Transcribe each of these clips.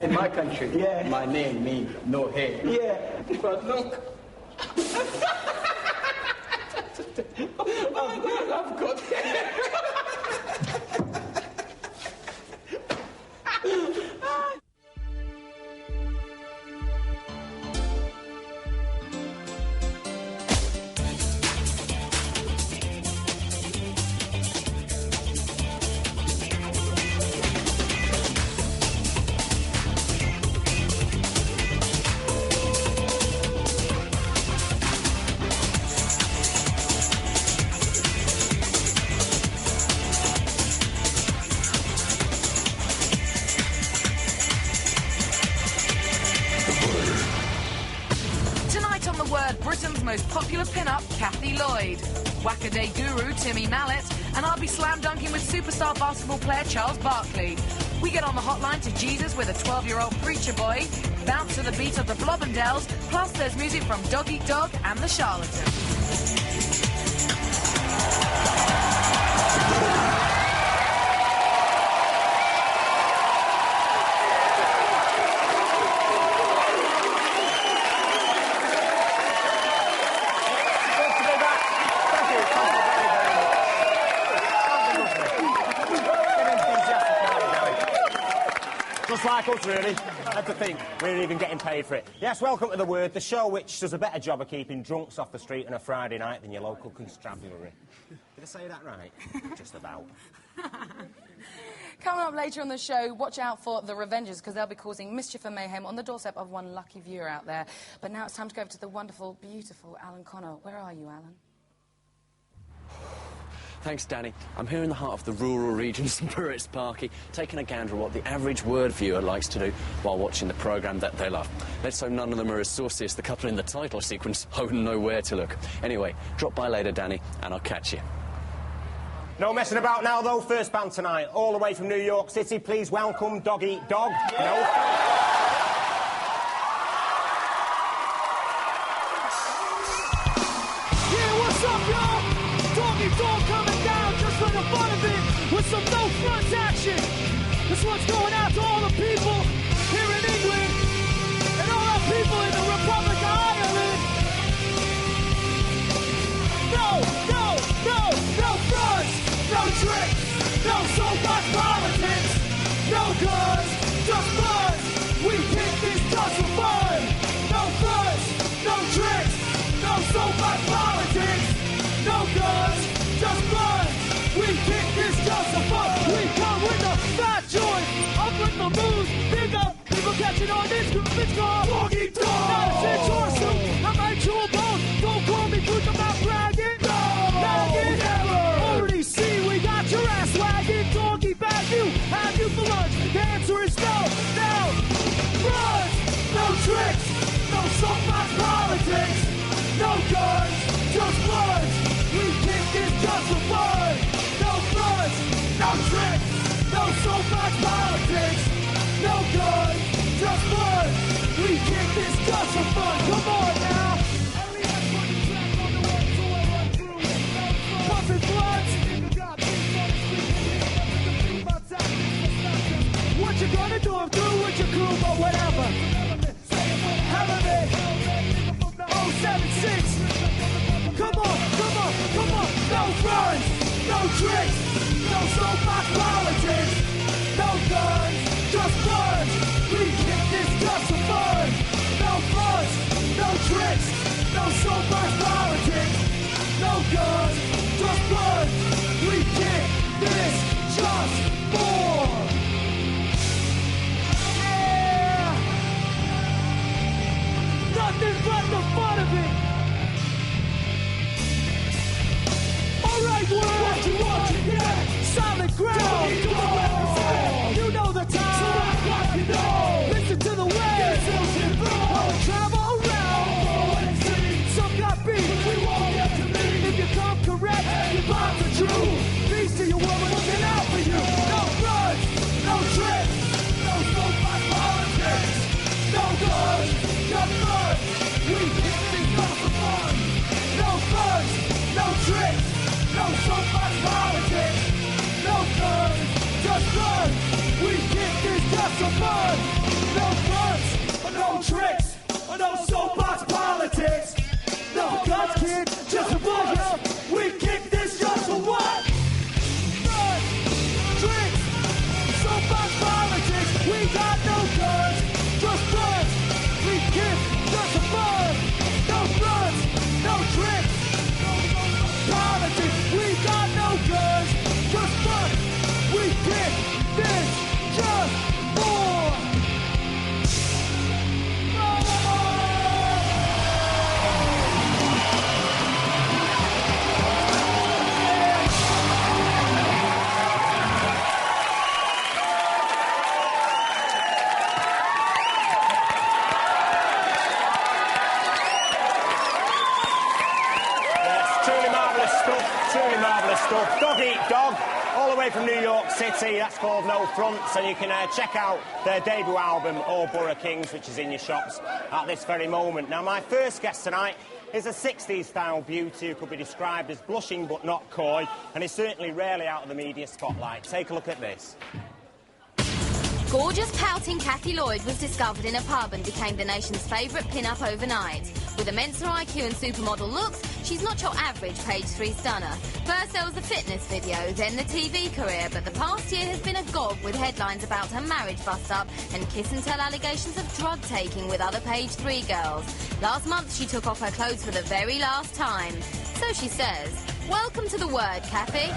In my country, yeah, my name means no hair. Yeah. But look. Oh my God, I've got hair. Britain's most popular pin-up, Kathy Lloyd, whack-a-day guru Timmy Mallet, and I'll be slam-dunking with superstar basketball player Charles Barkley. We get on the hotline to Jesus with a 12-year-old preacher boy, bounce to the beat of the Blobbendells, plus there's music from Dog Eat Dog and the Charlatans. Just like us, really. That's the thing. We're even getting paid for it. Yes, welcome to The Word, the show which does a better job of keeping drunks off the street on a Friday night than your local constabulary. Did I say that right? Just about. Coming up later on the show, watch out for the Avengers, because they'll be causing mischief and mayhem on the doorstep of one lucky viewer out there. But now it's time to go over to the wonderful, beautiful Alan Connor. Where are you, Alan? Thanks, Dani. I'm here in the heart of the rural regions of Buritz Parky, taking a gander at what the average word viewer likes to do while watching the programme that they love. Let's hope none of them are as saucy as the couple in the title sequence. I wouldn't know where to look. Anyway, drop by later, Dani, and I'll catch you. No messing about now, though. First band tonight, all the way from New York City. Please welcome Dog Eat Dog. Yeah. No. What's up, y'all? Dog Eat Dog coming down just for the fun of it with some no fronts action. This one's going out to all the people here in England and all our people in the Republic of Ireland. No fronts, no tricks, no soapbox politics, no guns, just buzz. We kick this just for fun. No fronts, no tricks, no soapbox politics, no guns, just buzz. We kick this just for fun. We come with the fat joint, up with the moves, big up. People catching on this group, it's called Dog Eat Dog. Not a shit or soup, I might chew a bone. Don't call me quick, I'm not bragging. No, never. Already see, we got your ass wagging. Doggy bag you, have you for lunch? The answer is no. Runs, no tricks, no soapbox politics, no guns, just bloods. We kick this just for fun. No fronts, no tricks, no soapbox politics, no guns, just bloods. We kick this just for fun. Come on now. Pumping bloods. What you gonna do? I'm through with your crew, but whatever. Have it. 076. Come on. No fronts, no tricks, no soapbox politics, no guns, just bloods. We kick this just for fun. No fronts, no tricks, no soapbox politics, no guns, just bloods. We kick this just for. Yeah. Nothing but the fun of it. All right, world. What you want, yeah. Solid ground. got no guns, just bloods. We kick just for fun. No bloods, no tricks. Politics, we got no guns, just bloods. We kick this just for. Truly marvellous stuff. Dog Eat Dog, all the way from New York City. That's called No Fronts, and you can check out their debut album, All Borough Kings, which is in your shops at this very moment. Now, my first guest tonight is a 60s-style beauty who could be described as blushing but not coy, and is certainly rarely out of the media spotlight. Take a look at this. Gorgeous, pouting Kathy Lloyd was discovered in a pub and became the nation's favourite pin-up overnight. With immense IQ and supermodel looks, she's not your average page 3 stunner. First there was the fitness video, then the TV career, but the past year has been agog with headlines about her marriage bust-up and kiss-and-tell allegations of drug-taking with other page 3 girls. Last month she took off her clothes for the very last time. So she says, welcome to the word, Kathy.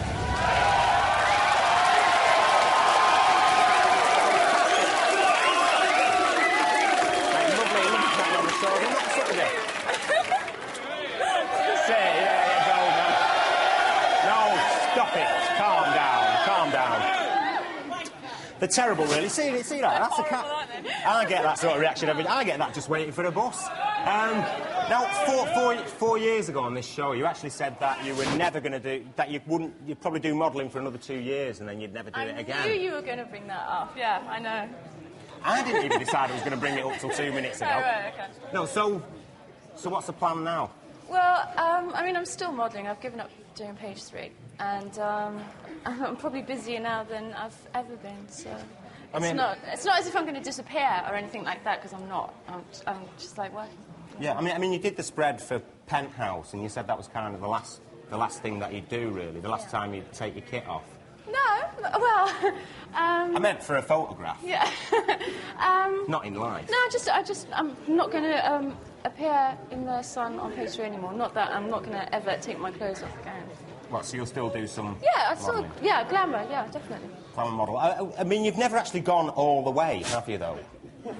They're terrible, really. See that? That's a cat. I get that sort of reaction every day. I get that just waiting for a bus. Now, four years ago on this show, you actually said that you were never going to do... that you'd probably do modelling for another 2 years and then you'd never do it again. I knew you were going to bring that up. Yeah, I know. I didn't even decide I was going to bring it up till 2 minutes ago. Oh, right, okay. No, so what's the plan now? Well, I mean, I'm still modelling. I've given up doing page 3. And I'm probably busier now than I've ever been, so... It's not as if I'm going to disappear or anything like that, because I'm not. I'm just, like, working. Yeah, I mean, you did the spread for Penthouse, and you said that was kind of the last thing that you'd do, really, the last time you'd take your kit off. No, well... I meant for a photograph. Yeah. Not in life. No, I'm not going to appear in the sun on page 3 anymore. Not that I'm not going to ever take my clothes off again. What, so you'll still do some Yeah, yeah, glamour, yeah, definitely. Glamour model. I mean, you've never actually gone all the way, have you, though? I'm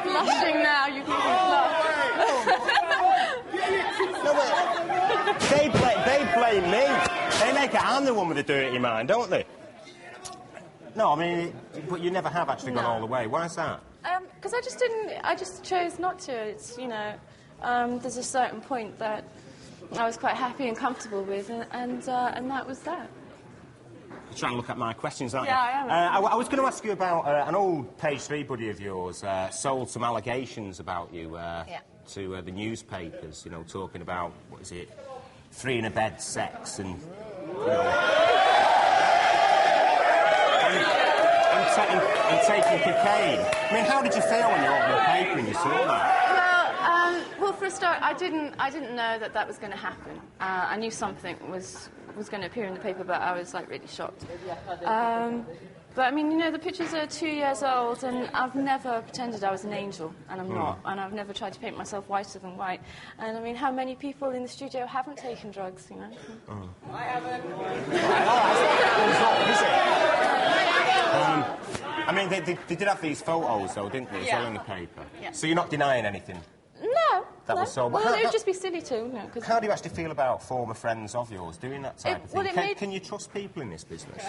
blushing now, you can blush. They blame me. They make it I'm the one with the dirty mind, don't they? No, I mean, but you never have actually gone all the way. Why is that? Because I just chose not to. It's, you know, there's a certain point that I was quite happy and comfortable with, and that was that. You're trying to look at my questions, aren't you? Yeah, I am. I was going to ask you about an old page 3 buddy of yours sold some allegations about you to the newspapers, you know, talking about, what is it, 3 in a bed sex and, you know... and taking cocaine. I mean, how did you feel when you opened the paper and you saw that? Well, for a start, I didn't know that was going to happen. I knew something was going to appear in the paper, but I was, like, really shocked. But, I mean, you know, the pictures are 2 years old, and I've never pretended I was an angel, and I'm not. And I've never tried to paint myself whiter than white. And, I mean, how many people in the studio haven't taken drugs, you know? I haven't. I mean, they did have these photos, though, didn't they, as well in the paper? Yeah. So you're not denying anything? No. Was so... Well, it would just be silly too, you know, 'cause... How do you actually feel about former friends of yours doing that type of thing? Can you trust people in this business?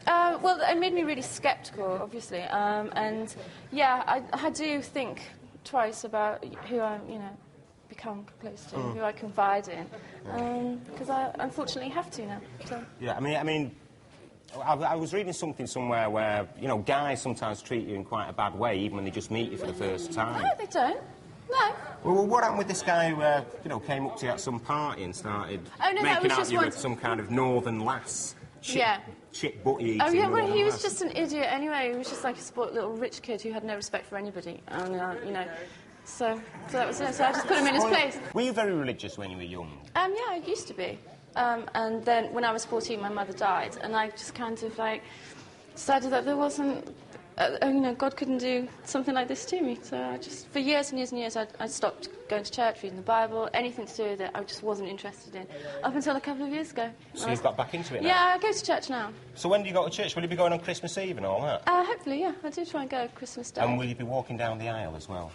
Well, it made me really sceptical, obviously. And, yeah, I do think twice about who I, you know, become close to, who I confide in. Because I, unfortunately, have to now. So. Yeah, I mean... I was reading something somewhere where, you know, guys sometimes treat you in quite a bad way, even when they just meet you for the first time. No, they don't. No. Well, what happened with this guy who, you know, came up to you at some party and started making out you with some kind of northern lass? Chip butty eating. Oh, yeah, well, he was just an idiot anyway. He was just like a sport little rich kid who had no respect for anybody. And, you know, So that was it. So I just put him in his place. Were you very religious when you were young? Yeah, I used to be. And then when I was 14, my mother died, and I just kind of like decided that there wasn't, you know, God couldn't do something like this to me. So I just, for years and years and years, I stopped going to church, reading the Bible, anything to do with it. I just wasn't interested in. Up until a couple of years ago. So you've got back into it now? Yeah, I go to church now. So when do you go to church? Will you be going on Christmas Eve and all that? Hopefully, yeah. I do try and go Christmas Day. And will you be walking down the aisle as well?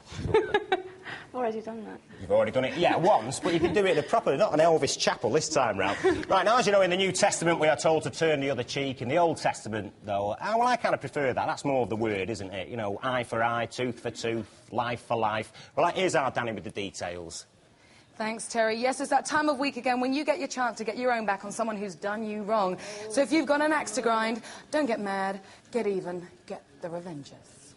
I've already done that. You've already done it, yeah, once, but you can do it properly, not an Elvis chapel this time round. Right, now, as you know, in the New Testament we are told to turn the other cheek. In the Old Testament, though, well, I kind of prefer that. That's more of the word, isn't it? You know, eye for eye, tooth for tooth, life for life. Well, here's our Dani with the details. Thanks, Terry. Yes, it's that time of week again when you get your chance to get your own back on someone who's done you wrong. So if you've got an axe to grind, don't get mad, get even, get the Avengers.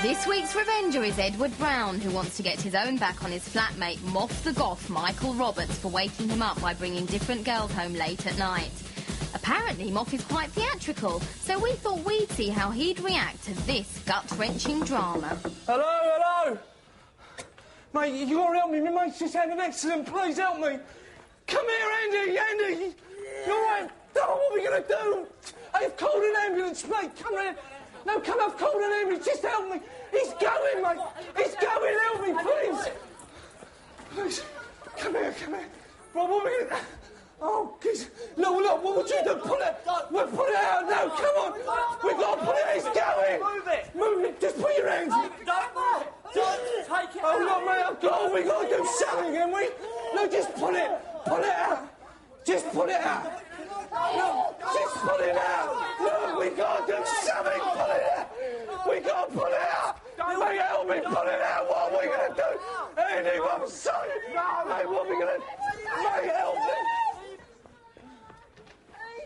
This week's Revenger is Edward Brown, who wants to get his own back on his flatmate Moth the Goth, Michael Roberts, for waking him up by bringing different girls home late at night. Apparently, Moth is quite theatrical, so we thought we'd see how he'd react to this gut-wrenching drama. Hello, hello! Mate, you gotta help me. My mate's just had an accident. Please help me. Come here, Andy. You all right? Oh, what are we gonna do? I've called an ambulance, mate. Come here. No, come, I've called an ambulance. Just help me. He's going, mate. He's going. Help me, please. Please. Come here. Right, what are we gonna do? Oh, kids. Look, what would you do? Pull it. We'll pull it out. No, come on. We've got to pull it. He's going. Move it. Just put your hands in. Don't take it. Oh, look, mate, we got to do something, haven't we? No, just pull it. Pull it out. Just pull it out. No, just pull it out. Look, we got to do something. Pull it out. We got to pull it out. Mate, help me pull it out. What are we going to do? Andy, I'm sorry. No, mate, what are we going to do? Mate, help me.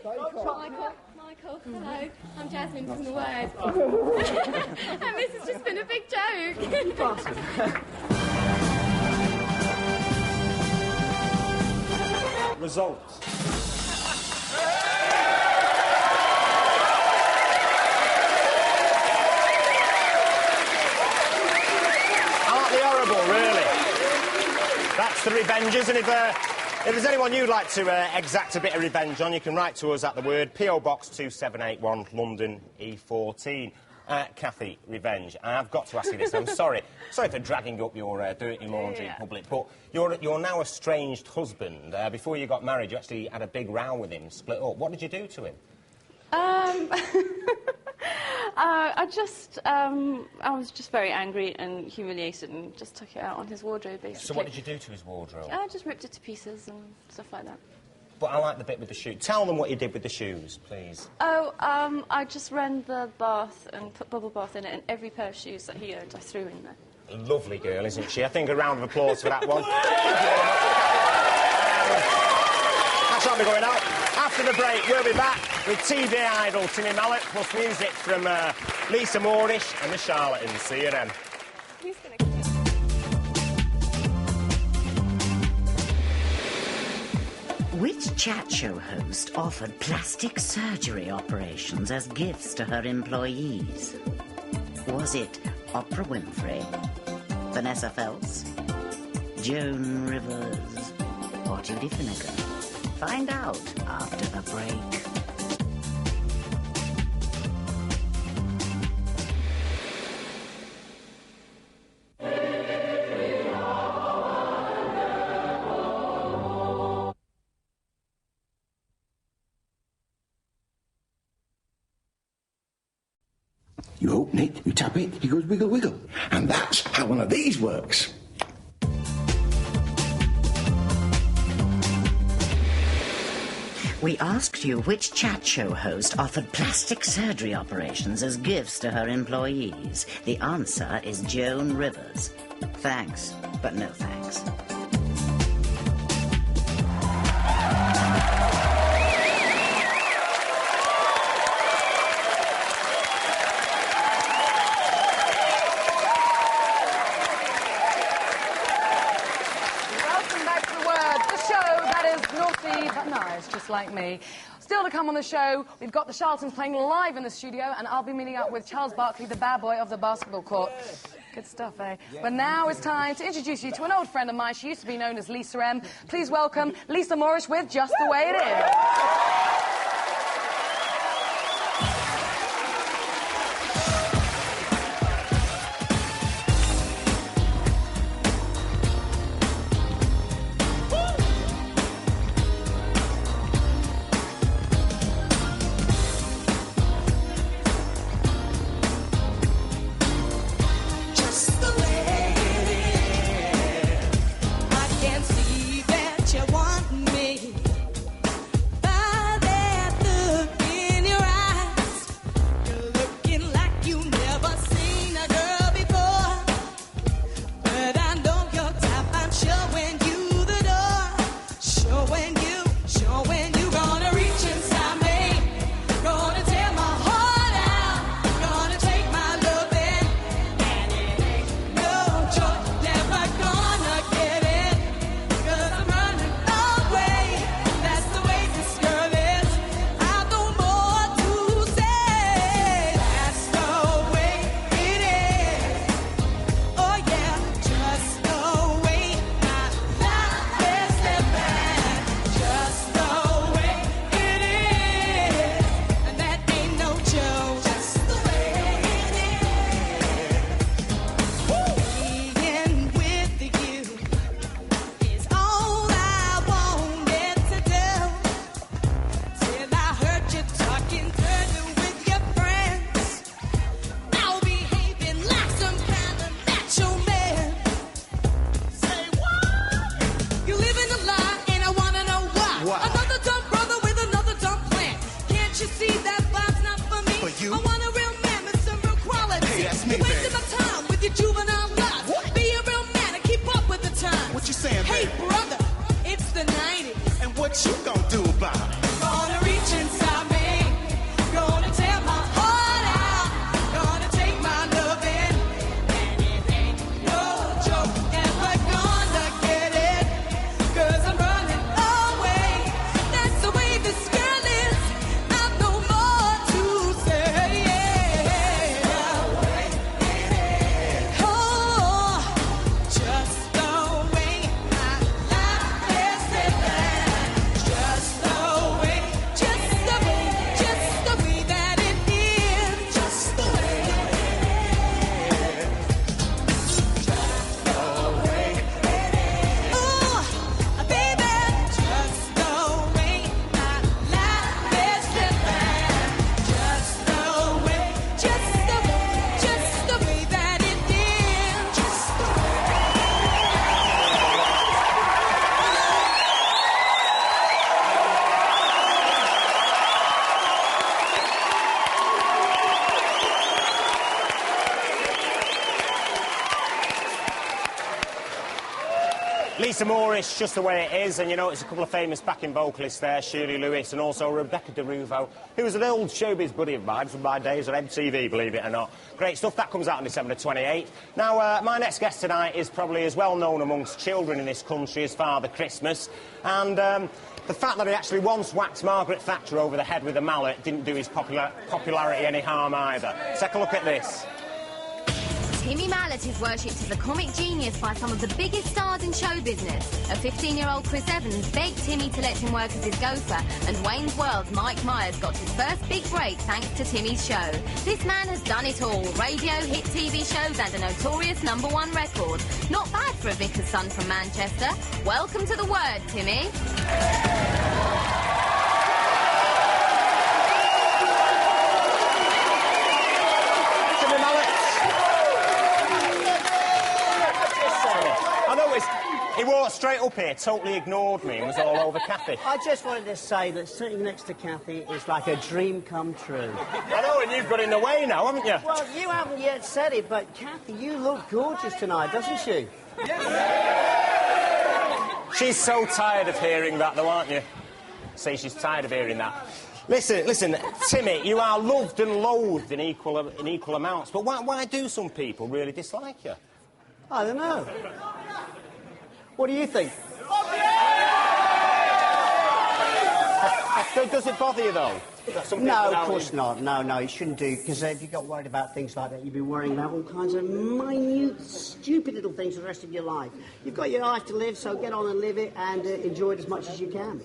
Michael, hello. I'm Jasmine from The Word. And this has just been a big joke. Results. Aren't they horrible, really? That's the Revengers, and if there's anyone you'd like to exact a bit of revenge on, you can write to us at The Word, P.O. Box 2781, London, E14. Kathy, revenge. I've got to ask you this. I'm sorry for dragging up your dirty laundry in public, but you're now estranged husband. Before you got married, you actually had a big row with him, split up. What did you do to him? I was just very angry and humiliated and just took it out on his wardrobe, basically. So what did you do to his wardrobe? I just ripped it to pieces and stuff like that. But I like the bit with the shoes. Tell them what you did with the shoes, please. Oh, I just ran the bath and put bubble bath in it, and every pair of shoes that he owned, I threw in there. Lovely girl, isn't she? I think a round of applause for that one. That's what we're going out. After the break, we'll be back with TV idol Timmy Mallet, plus music from Lisa Moorish and the Charlatans. See you then. Who's gonna... Which chat show host offered plastic surgery operations as gifts to her employees? Was it Oprah Winfrey, Vanessa Feltz, Joan Rivers, or Judy Finnegan? Find out after the break. You open it, you tap it, it goes wiggle, wiggle. And that's how one of these works. We asked you which chat show host offered plastic surgery operations as gifts to her employees. The answer is Joan Rivers. Thanks, but no thanks. Welcome back to The Word, the show that is naughty but nice, just like me. Still to come on the show, we've got the Charlatans playing live in the studio, and I'll be meeting up with Charles Barkley, the bad boy of the basketball court. Good stuff, eh? Yeah. But now it's time to introduce you to an old friend of mine. She used to be known as Lisa M. Please welcome Lisa Moorish with Just the Way It Is. Lisa Moorish, Just the Way It Is, and you know, it's a couple of famous backing vocalists there, Shirley Lewis and also Rebecca DeRuvo, who was an old showbiz buddy of mine from my days on MTV, believe it or not. Great stuff. That comes out on December 28th. Now, my next guest tonight is probably as well known amongst children in this country as Father Christmas, and the fact that he actually once whacked Margaret Thatcher over the head with a mallet didn't do his popularity any harm either. Take a look at this. Timmy Mallet is worshipped as a comic genius by some of the biggest stars in show business. A 15-year-old Chris Evans begged Timmy to let him work as his gopher, and Wayne's World's Mike Myers got his first big break thanks to Timmy's show. This man has done it all: radio, hit TV shows and a notorious #1 record. Not bad for a vicar's son from Manchester. Welcome to the Word, Timmy. He walked straight up here, totally ignored me and was all over Kathy. I just wanted to say that sitting next to Kathy is like a dream come true. I know, and you've got in the way now, haven't you? Well, you haven't yet said it, but Kathy, you look gorgeous tonight, doesn't she? She's so tired of hearing that, though, aren't you? See, she's tired of hearing that. Listen, Timmy, you are loved and loathed in equal amounts, but why do some people really dislike you? I don't know. What do you think? Does it bother you, though? No, of course not. No, it shouldn't do, because if you got worried about things like that, you'd be worrying about all kinds of minute, stupid little things for the rest of your life. You've got your life to live, so get on and live it and enjoy it as much as you can.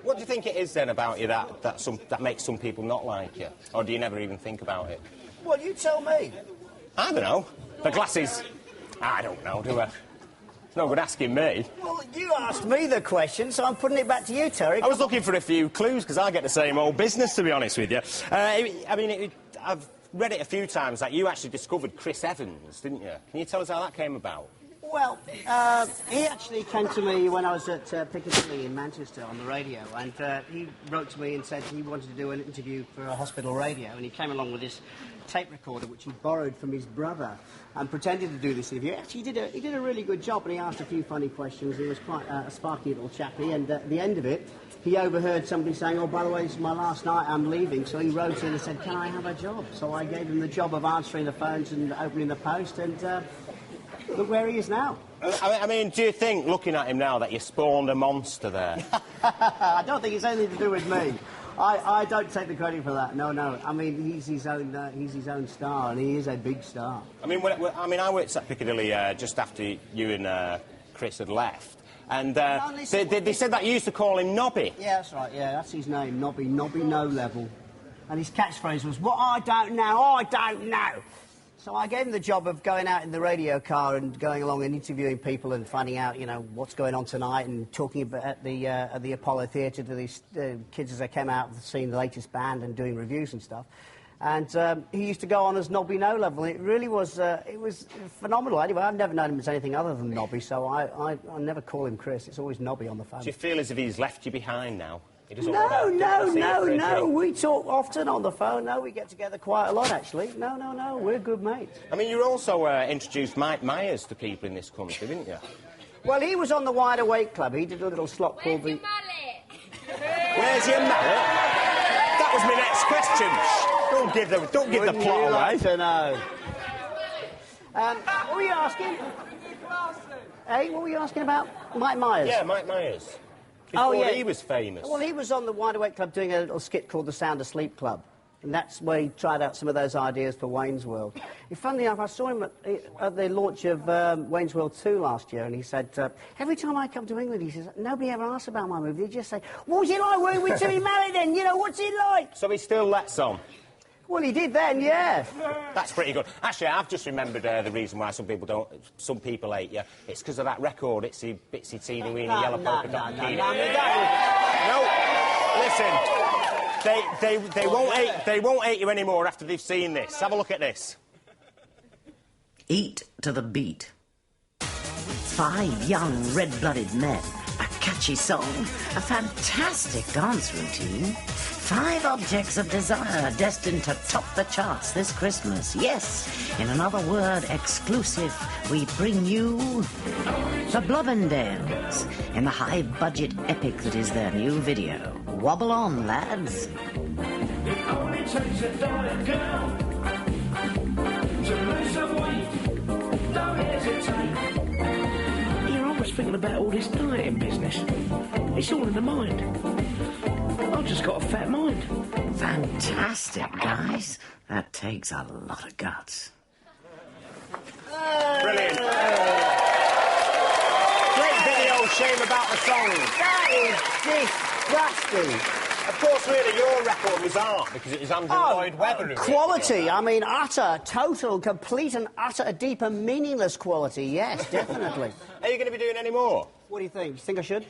What do you think it is, then, about you that makes some people not like you? Or do you never even think about it? Well, you tell me. I don't know. The glasses... I don't know, do I? It's no good asking me. Well, you asked me the question, so I'm putting it back to you, Terry. I was looking for a few clues, because I get the same old business, to be honest with you. I've read it a few times that you actually discovered Chris Evans, didn't you? Can you tell us how that came about? Well, he actually came to me when I was at Piccadilly in Manchester on the radio, and he wrote to me and said he wanted to do an interview for a hospital radio, and he came along with this tape recorder which he borrowed from his brother and pretended to do this interview. Actually, he did a really good job, and he asked a few funny questions. He was quite a sparky little chappy, and at the end of it, he overheard somebody saying, "Oh, by the way, this is my last night, I'm leaving." So he wrote in and said, "Can I have a job?" So I gave him the job of answering the phones and opening the post, and look where he is now. I mean, do you think, looking at him now, that you spawned a monster there? I don't think it's anything to do with me. I don't take the credit for that. No. I mean, he's his own star, and he is a big star. I mean, I worked at Piccadilly just after you and Chris had left, and they said that you used to call him Nobby. Yeah, that's right. Yeah, that's his name, Nobby. Nobby No Level. And his catchphrase was, "What I don't know, I don't know." So I gave him the job of going out in the radio car and going along and interviewing people and finding out, you know, what's going on tonight, and talking about at the Apollo Theatre to these kids as they came out seeing the latest band and doing reviews and stuff. And he used to go on as Nobby No Level. It really was, it was phenomenal. Anyway, I've never known him as anything other than Nobby, so I never call him Chris. It's always Nobby on the phone. Do you feel as if he's left you behind now? No. We talk often on the phone. No, we get together quite a lot, actually. No. We're good mates. I mean, you also introduced Mike Myers to people in this country, didn't you? Well, he was on the Wide Awake Club. He did a little slot called the... Where's your mallet? That was my next question. Shh. Don't give the plot away. Like to know. What were you asking? Hey, what were you asking about? Mike Myers? Yeah, Mike Myers. Before he was famous. Well, he was on the Wide Awake Club doing a little skit called the Sound Asleep Club. And that's where he tried out some of those ideas for Wayne's World. Funnily enough, I saw him at the launch of Wayne's World 2 last year, and he said, every time I come to England, he says, nobody ever asks about my movie. They just say, what was it like working with Timmy Mallet then? You know, what's it like? So he still lets on? Well, he did then, yeah. That's pretty good. Actually, I've just remembered the reason why some people hate you. It's because of that record, Itsy Bitsy Teeny Weeny Yellow Polka Dot Bikini. No, listen, they won't hate you anymore after they've seen this. Have a look at this. Eat to the beat. 5 young red-blooded men, a catchy song, a fantastic dance routine. 5 objects of desire destined to top the charts this Christmas. Yes, in another word, exclusive, we bring you the Blobbendales in the high-budget epic that is their new video. Wobble on, lads. It only takes a diet girl to lose some weight. Don't hesitate. You're always thinking about all this dieting business. It's all in the mind. I've just got a fat mind. Fantastic, guys. That takes a lot of guts. Brilliant. Great video, shame about the song. That is disgusting. Of course, really, your record was art, because it was Andrew Lloyd Webber. Quality, I mean, utter, total, complete and utter, deep and meaningless quality, yes, definitely. Are you going to be doing any more? What do you think? You think I should?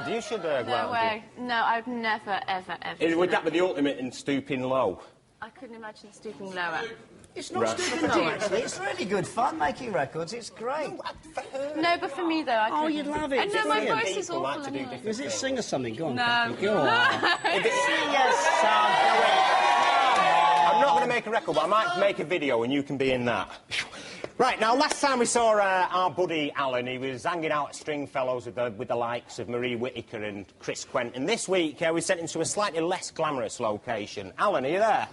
You should go out. No way. No, I'd never, ever. Would that be the ultimate in stooping low? I couldn't imagine stooping lower. It's not stooping low, actually. It's really good fun making records. It's great. No, but for me, though, I couldn't. You'd love it. I know, my voice is People like awful to do anyway. different Is it things. sing us something? Go on, No. Kathy. Go on. Sing us something. I'm not going to make a record, but I might make a video and you can be in that. Right, now, last time we saw our buddy Alan, he was hanging out at Stringfellows with the likes of Marie Whittaker and Chris Quentin. This week, we sent him to a slightly less glamorous location. Alan, are you there?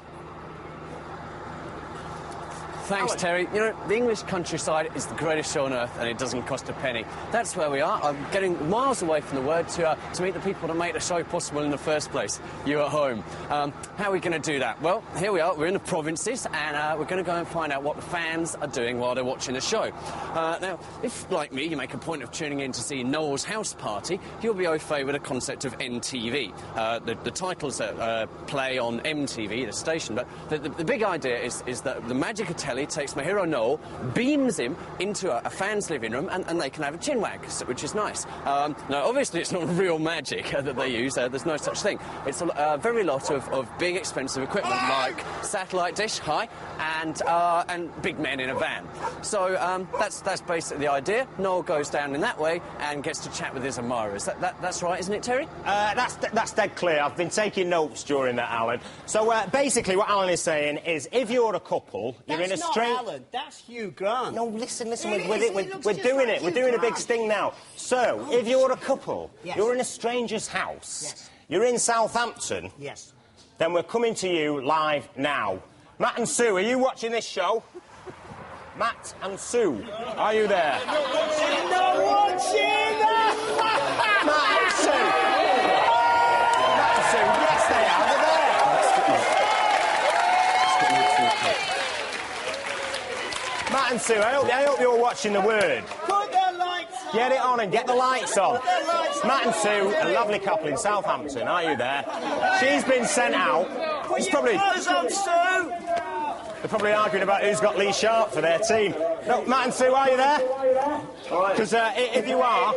Thanks, Terry. You know, the English countryside is the greatest show on earth, and it doesn't cost a penny. That's where we are. I'm getting miles away from the word to meet the people that make the show possible in the first place. You at home. How are we going to do that? Well, here we are. We're in the provinces, and we're going to go and find out what the fans are doing while they're watching the show. Now, if, like me, you make a point of tuning in to see Noel's house party, you'll be au fait with the concept of NTV. The titles play on MTV, the station, but the big idea is that the magic of telly takes my hero Noel, beams him into a fan's living room, and they can have a chinwag, which is nice. Now, obviously, it's not real magic that they use. There's no such thing. It's a very lot of big, expensive equipment, like satellite dish, and big men in a van. So that's basically the idea. Noel goes down in that way and gets to chat with his admirers. That's right, isn't it, Terry? That's dead clear. I've been taking notes during that, Alan. So basically, what Alan is saying is, if you're a couple, you're in a strange. That's not Alan. That's Hugh Grant. No, listen. We're doing it. We're doing a big sting now. So, if you're a couple, you're in a stranger's house. You're in Southampton. Yes. Then we're coming to you live now. Matt and Sue, are you watching this show? Matt and Sue, are you there? No watching that! Matt and Sue! Matt and Sue, yes they are, they're there! Matt and Sue, I hope you're watching the word. Put the lights on! Get it on and get the lights on. Put the lights on. Matt and Sue, a lovely couple in Southampton, are you there? She's been sent out. Put your clothes on, Sue! They're probably arguing about who's got Lee Sharp for their team. No, Matt and Sue, are you there? Because if you are...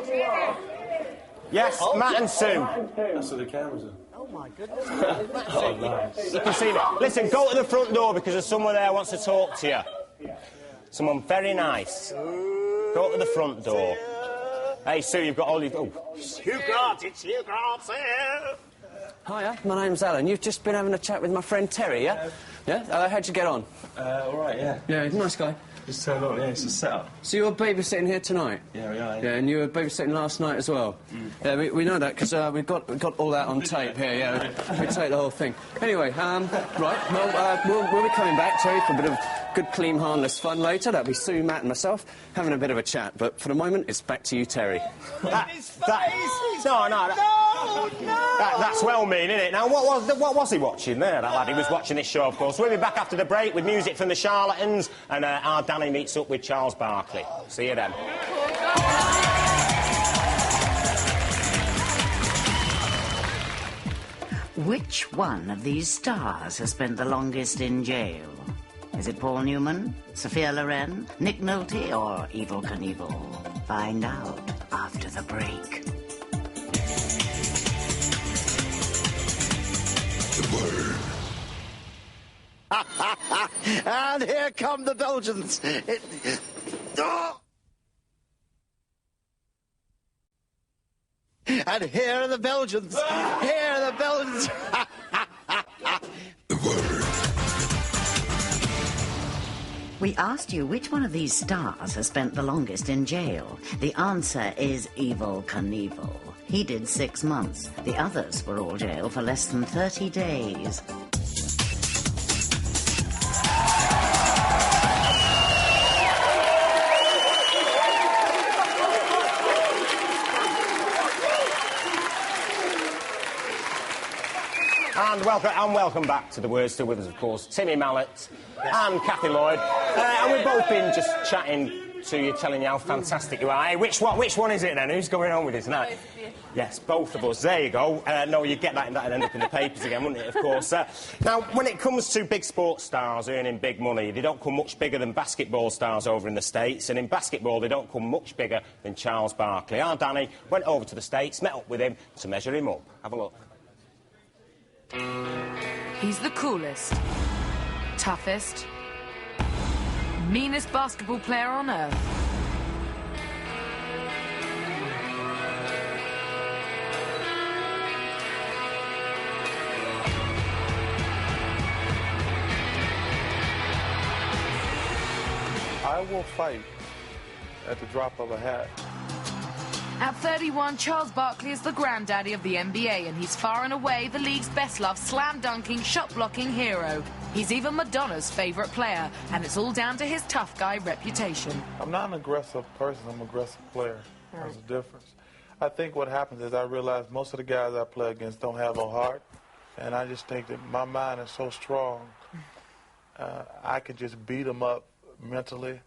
Yes, Matt and Sue. That's what the cameras are. Oh, my goodness. Oh, nice. You can see me. Listen, go to the front door because there's someone there who wants to talk to you. Someone very nice. Go to the front door. Hey, Sue, you've got all these... Oh. Hugh Grant, it's Hugh Grant here! Hiya, my name's Alan. You've just been having a chat with my friend Terry, yeah? Yeah? How'd you get on? All right, yeah. Yeah, nice guy. Just turned on, yeah, it's a setup. So you're babysitting here tonight? Yeah, we are, yeah. And you were babysitting last night as well? Yeah, we know that, because we've got all that on tape here, yeah. We take the whole thing. Anyway, right, well, we'll be coming back, Terry, for a bit of good, clean, harmless fun later. That'll be Sue, Matt and myself having a bit of a chat. But for the moment, it's back to you, Terry. No, That's well-meaning, isn't it? Now, what was he watching there, that lad? He was watching this show, of course. We'll be back after the break with music from the Charlatans, and our Dani meets up with Charles Barkley. See you then. Which one of these stars has spent the longest in jail? Is it Paul Newman, Sophia Loren, Nick Nolte, or Evel Knievel? Find out after the break. And here come the Belgians. And here are the Belgians. Here are the Belgians. We asked you which one of these stars has spent the longest in jail. The answer is Evel Knievel. He did 6 months. The others were all jailed for less than 30 days. And welcome back to the Word. Still with us, of course, Timmy Mallet and Kathy Lloyd. And we've both been just chatting to you, telling you how fantastic you are. Hey, which one is it then? Who's going on with this tonight? Yes, both of us. There you go. No, you'd get that and that'd end up in the papers again, wouldn't it, of course. Now, when it comes to big sports stars earning big money, they don't come much bigger than basketball stars over in the States, and in basketball, they don't come much bigger than Charles Barkley. Our Dani went over to the States, met up with him to measure him up. Have a look. He's the coolest, toughest, meanest basketball player on earth. I will fight at the drop of a hat. At 31, Charles Barkley is the granddaddy of the NBA, and he's far and away the league's best-loved slam-dunking, shot-blocking hero. He's even Madonna's favourite player, and it's all down to his tough guy reputation. I'm not an aggressive person, I'm an aggressive player. There's a difference. I think what happens is I realize most of the guys I play against don't have no heart, and I just think that my mind is so strong, I can just beat them up mentally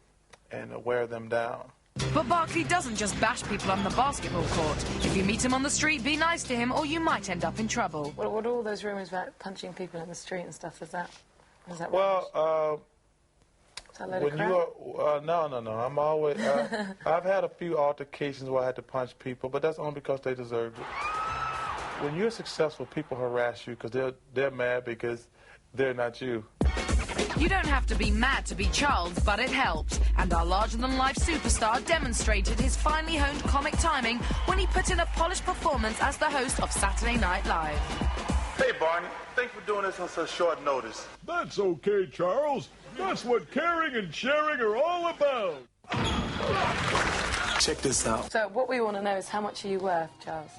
and wear them down. But Barkley doesn't just bash people on the basketball court. If you meet him on the street, be nice to him, or you might end up in trouble. What are all those rumours about punching people in the street and stuff? Is that well, is that a load when of crap? you are, no, I'm always, I've had a few altercations where I had to punch people, but that's only because they deserved it. When you're successful, people harass you because they're mad because they're not you. You don't have to be mad to be Charles, but it helped. And our larger-than-life superstar demonstrated his finely honed comic timing when he put in a polished performance as the host of Saturday Night Live. Hey, Barney, thanks for doing this on such short notice. That's okay, Charles. That's what caring and sharing are all about. Check this out. So what we want to know is how much are you worth, Charles?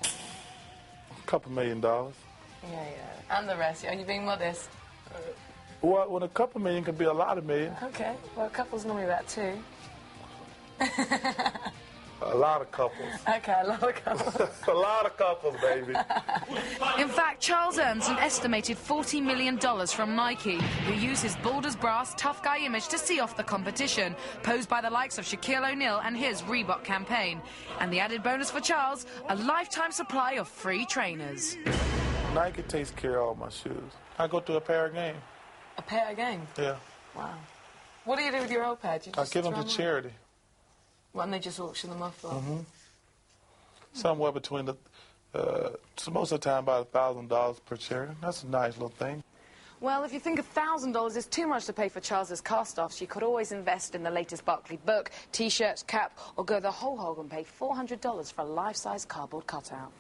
A couple $1 million. Yeah. And the rest. Are you being modest? Well, when a couple million can be a lot of million. Okay. Well, a couple's normally about 2. A lot of couples. Okay, a lot of couples. A lot of couples, baby. In fact, Charles earns an estimated $40 million from Nike, who use his bald as brass, tough guy image to see off the competition, posed by the likes of Shaquille O'Neal and his Reebok campaign. And the added bonus for Charles, a lifetime supply of free trainers. Nike takes care of all my shoes. I go to a pair a game. A pair a game? Yeah. Wow. What do you do with your old pair? Do you I just give them throw to away? charity. Well, and they just auction them off? Or? Somewhere between so most of the time about $1,000 per charity. That's a nice little thing. Well, if you think $1,000 is too much to pay for Charles's cast-offs, you could always invest in the latest Barkley book, T-shirts, cap, or go the whole hog and pay $400 for a life-size cardboard cutout.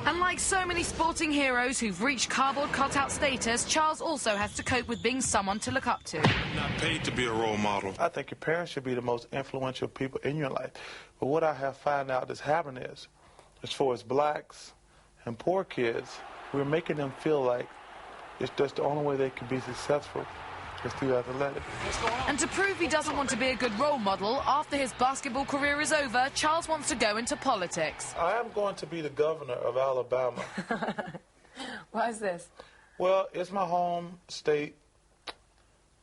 And like so many sporting heroes who've reached cardboard cutout status, Charles also has to cope with being someone to look up to. I'm not paid to be a role model. I think your parents should be the most influential people in your life. But what I have found out is happening is, as far as blacks and poor kids, we're making them feel like it's just the only way they can be successful is through athletics. And to prove he doesn't want to be a good role model, after his basketball career is over, Charles wants to go into politics. I am going to be the governor of Alabama. Why is this? Well, it's my home state.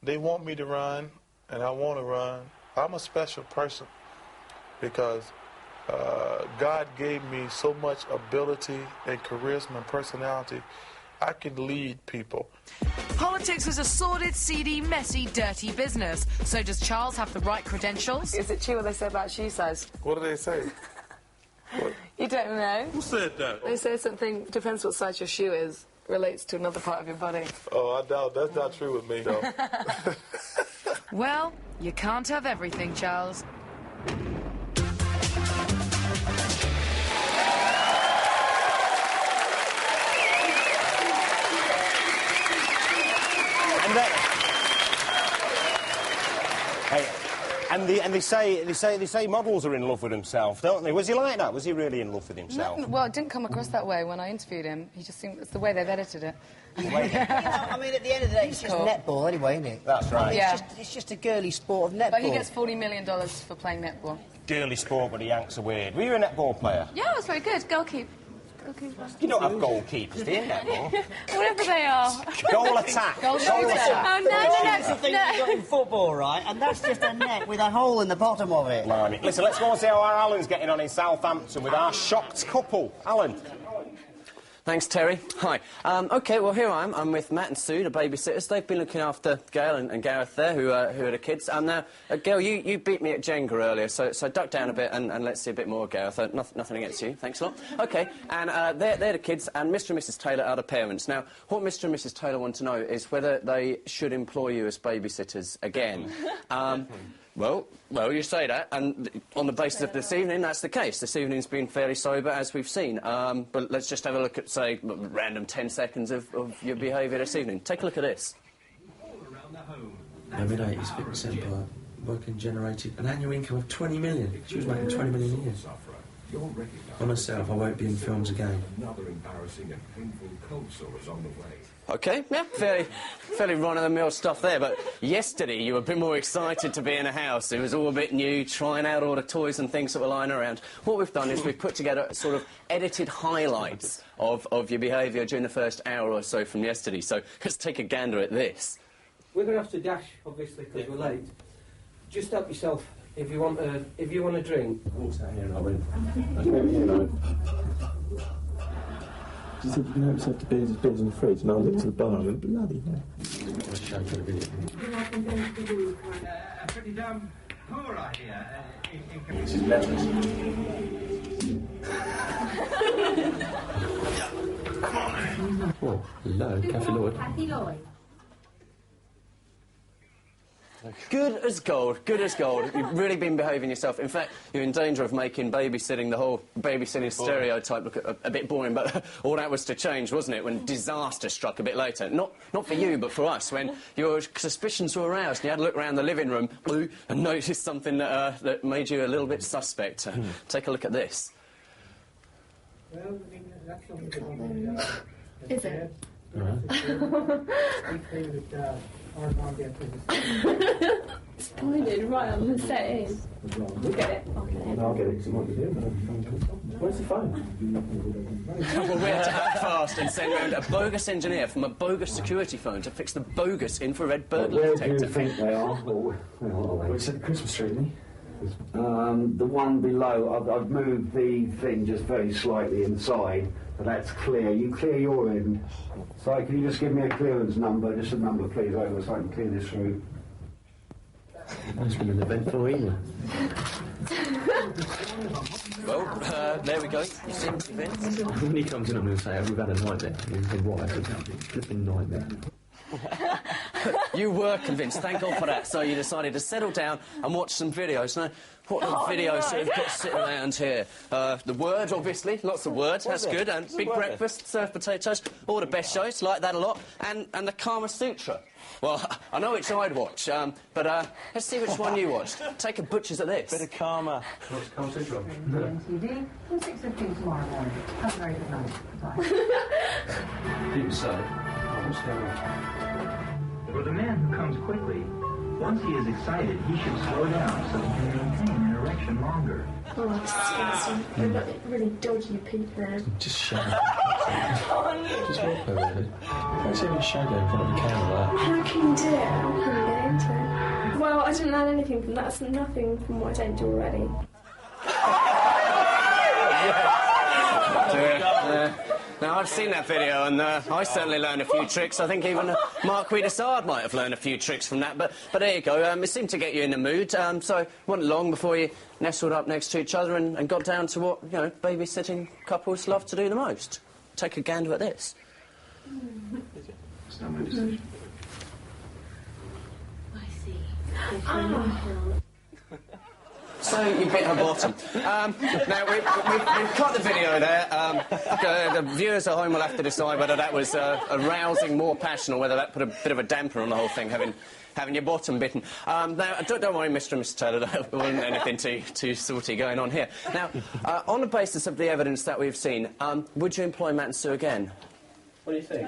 They want me to run, and I want to run. I'm a special person because God gave me so much ability and charisma and personality. I can lead people. Politics is a sordid, seedy, messy, dirty business. So does Charles have the right credentials? Is it true what they say about shoe size? What do they say? You don't know? Who said that? They say something, depends what size your shoe is, relates to another part of your body. Oh, I doubt that's not true with me, though. Well, you can't have everything, Charles. And they say models are in love with himself, don't they? Was he like that? Was he really in love with himself? No, well, it didn't come across that way when I interviewed him. He just seemed... It's the way they've edited it. I mean, at the end of the day, it's just netball anyway, isn't it? That's right. I mean, it's just a girly sport of netball. But he gets $40 million for playing netball. Girly sport, but he yanks away. Were you a netball player? Yeah, I was very good. Goalkeeper. You don't have goalkeepers, do you, netball? Whatever they are. Goal attack. Goal attack. Oh, no. That's the thing you've got in football, right? And that's just a net with a hole in the bottom of it. Blimey. Listen, let's go and see how our Alan's getting on in Southampton with our shocked couple. Alan. Thanks, Terry. Hi. OK, well, here I am. I'm with Matt and Sue, the babysitters. They've been looking after Gail and Gareth there, who are the kids. Now, Gail, you beat me at Jenga earlier, so duck down a bit and let's see a bit more, Gareth. Nothing against you. Thanks a lot. OK, and they're the kids, and Mr and Mrs Taylor are the parents. Now, what Mr and Mrs Taylor want to know is whether they should employ you as babysitters again. Well, you say that, and on the basis of this evening, that's the case. This evening's been fairly sober, as we've seen. But let's just have a look at, say, random 10 seconds of your behaviour this evening. Take a look at this. Her mid-80s fitness empire, working generated an annual income of 20 million. She was making 20 million a year. On myself, I won't be in films again. Another embarrassing and painful cold sore is on the way. OK, yeah, fairly run-of-the-mill stuff there, but yesterday you were a bit more excited to be in a house. It was all a bit new, trying out all the toys and things that were lying around. What we've done is we've put together sort of edited highlights of your behaviour during the first hour or so from yesterday, so let's take a gander at this. We're going to have to dash, obviously, because we're late. Just help yourself if you want a drink. What's that here, Robin? Do you think you can help yourself to beers in the fridge and I'll look to the bar and bloody hell. Let's show for the video. A pretty damn poor idea. This is letters. Come on. Oh, hello, Kathy Lloyd. Kathy Lloyd. Good as gold, good as gold. You've really been behaving yourself. In fact, you're in danger of making babysitting, the whole babysitting stereotype, look a bit boring, but all that was to change, wasn't it, when disaster struck a bit later? Not for you, but for us, when your suspicions were aroused and you had to look around the living room and noticed something that made you a little bit suspect. Take a look at this. Well, I mean, that's not Is it? It's pointed right on the setting. Look at it. I'll get it, because it might be there. Where's the phone? Well, we had to act fast and send round a bogus engineer from a bogus security phone to fix the bogus infrared burglar detector. Where do you think they are? Well, it's at the Christmas tree, isn't he? The one below, I've moved the thing just very slightly inside, but that's clear. You clear your end. So can you just give me a clearance number, just a number please, over, so I can clear this through. It's been an eventful evening. Well, there we go. You seem convinced. When he comes in, I'm going to say, we've had a nightmare. He's been what? It's a flipping nightmare. You were convinced, thank God for that. So you decided to settle down and watch some videos. Now, what videos have you got sitting around here? The Word, obviously, lots of words, that's good. And Big Breakfast, Surf Potatoes, all the best shows, like that a lot. And the Kama Sutra. Well, I know which I'd watch, but let's see which one you watched. Take a butcher's at this. Bit of karma. What's Kama Sutra? TV from 6:15 tomorrow morning. Have a very good night. Bye. Didn't say. What's going on? For the man who comes quickly, once he is excited, he should slow down so he can maintain an erection longer. Oh, it's disgusting. They've got really dodgy peep there. Just shut up. Just walk over it. Don't even shadow in front of the camera. How can you do it? How can you get into it? Well, I didn't learn anything from that. That's nothing from what I don't do already. Now, I've seen that video, and I certainly learned a few tricks. I think even Marquis de Sade might have learned a few tricks from that. But there you go. It seemed to get you in the mood. So it wasn't long before you nestled up next to each other and got down to what, you know, babysitting couples love to do the most. Take a gander at this. It's not my decision. I see. So you bit her bottom. Now, we've cut the video there. The viewers at home will have to decide whether that was arousing more passion or whether that put a bit of a damper on the whole thing, having your bottom bitten. Now, don't worry, Mr. and Mrs. Taylor, there wasn't anything too salty going on here. Now, on the basis of the evidence that we've seen, would you employ Matt and Sue again? What do you think?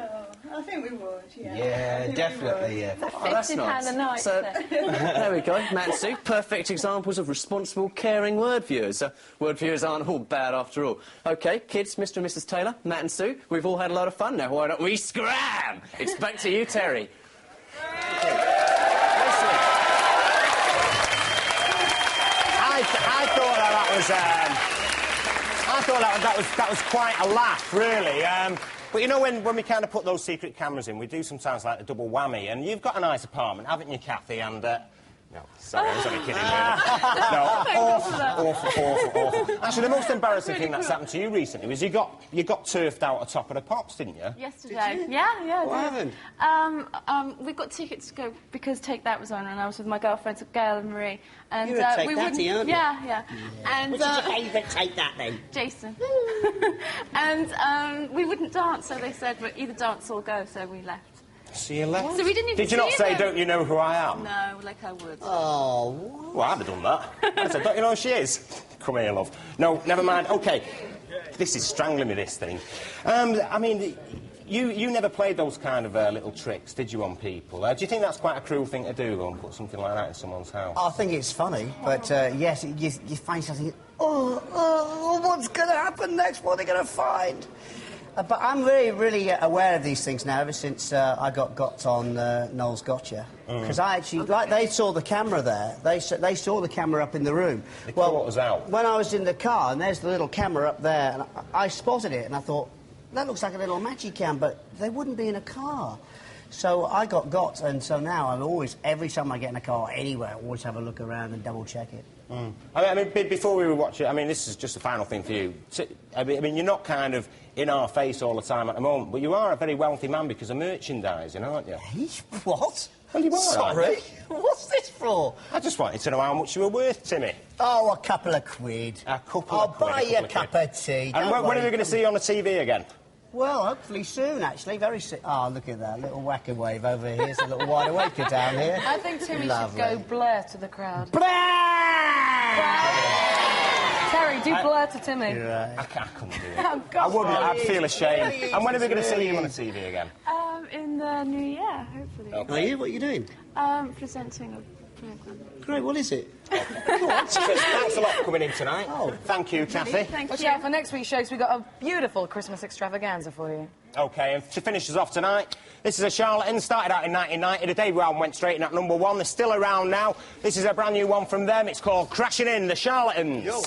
I think we would, yeah. Yeah, definitely, yeah. Oh, that's nice. £50 a night. So, there we go, Matt and Sue, perfect examples of responsible, caring word viewers. Word viewers aren't all bad after all. OK, kids, Mr. and Mrs. Taylor, Matt and Sue, we've all had a lot of fun now. Why don't we scram? It's back to you, Terry. I thought that was quite a laugh, really. But you know, when we kind of put those secret cameras in, we do sometimes like the double whammy. And you've got a nice apartment, haven't you, Kathy? And no, sorry, I was only kidding. No, awful. Actually, the most embarrassing thing that's happened to you recently was you got turfed out atop of the Pops, didn't you? Yesterday. Yeah. What happened? We got tickets to go because Take That was on, and I was with my girlfriends, Gail and Marie. And You're a Take we That-y, aren't you? Yeah. And which is your favourite Take That then? Jason. And we wouldn't dance, so they said, well, either dance or go, so we left. So you left? So we didn't even Did you not see say, them. don't you know who I am? No, like I would. Oh. Well, I'd have done that. I said, don't you know who she is? Come here, love. No, never mind. OK, this is strangling me, this thing. I mean, you never played those kind of little tricks, did you, on people? Do you think that's quite a cruel thing to do, and put something like that in someone's house? I think it's funny, but yes, you find something. Oh, what's going to happen next? What are they going to find? But I'm really aware of these things now, ever since I got on Noel's Gotcha. Because I actually, like, they saw the camera there. They saw the camera up in the room. They caught us out. When I was in the car, and there's the little camera up there, and I spotted it, and I thought, that looks like a little magic cam, but they wouldn't be in a car. So I got, and so now I'm always, every time I get in a car anywhere, I always have a look around and double-check it. I mean, before we were watching, I mean, this is just a final thing for you. I mean, you're not kind of in our face all the time at the moment, but you are a very wealthy man because of merchandising, aren't you? Hey, what? Well, you are. Sorry? What's this for? I just wanted to know how much you were worth, Timmy. Oh, a couple of quid. A couple of quid. I'll buy you a cup of tea. And when are we going to see you on the TV again? Well, hopefully soon, actually. Very soon. Oh, look at that. Little whacker wave over here. It's a little wide awaker down here. I think Timmy Lovely. should go blur to the crowd. Blur! Terry, do blur to Timmy. Right. I couldn't do it. Oh, God. I wouldn't. I'd feel ashamed. And when are we going to see you on the TV again? In the new year, hopefully. Okay. Are you? What are you doing? Presenting a programme. Great, what is it? Thanks a lot for coming in tonight. Oh, thank you, Kathy. Watch out for next week's show, because we've got a beautiful Christmas extravaganza for you. OK, and to finish us off tonight, this is a Charlatans, started out in 1990. The day round went straight in at #1. They're still around now. This is a brand new one from them. It's called Crashing In, the Charlatans. Yo.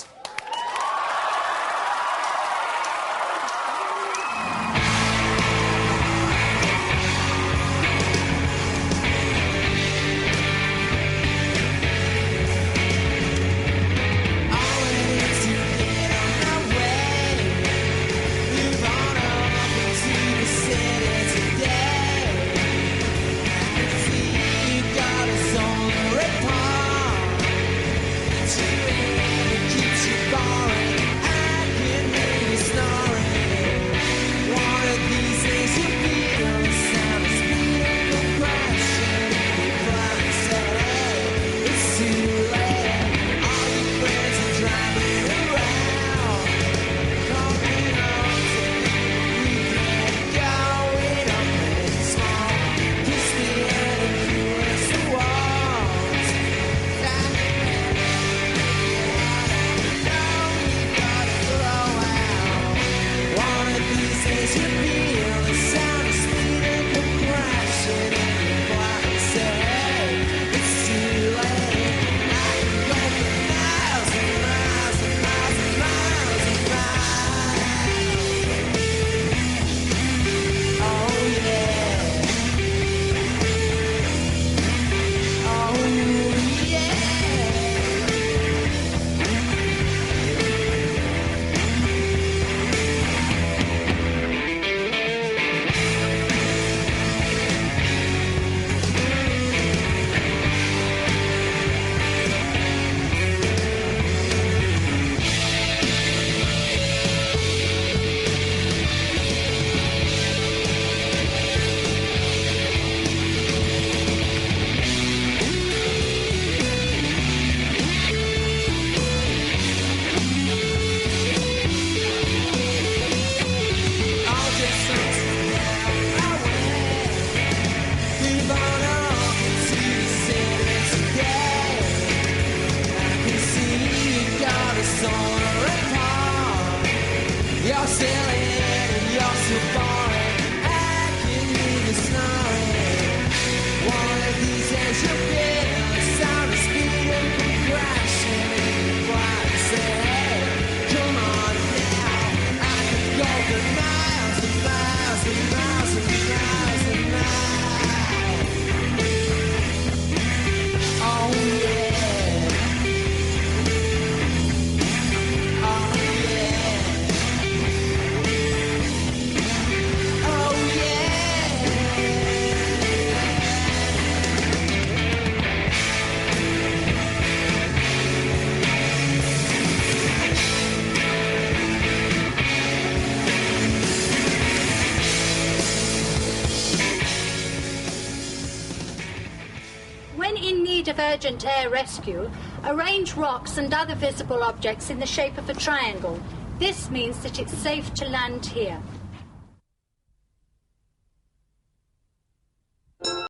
Keeps you When in need of urgent air rescue, arrange rocks and other visible objects in the shape of a triangle. This means that it's safe to land here.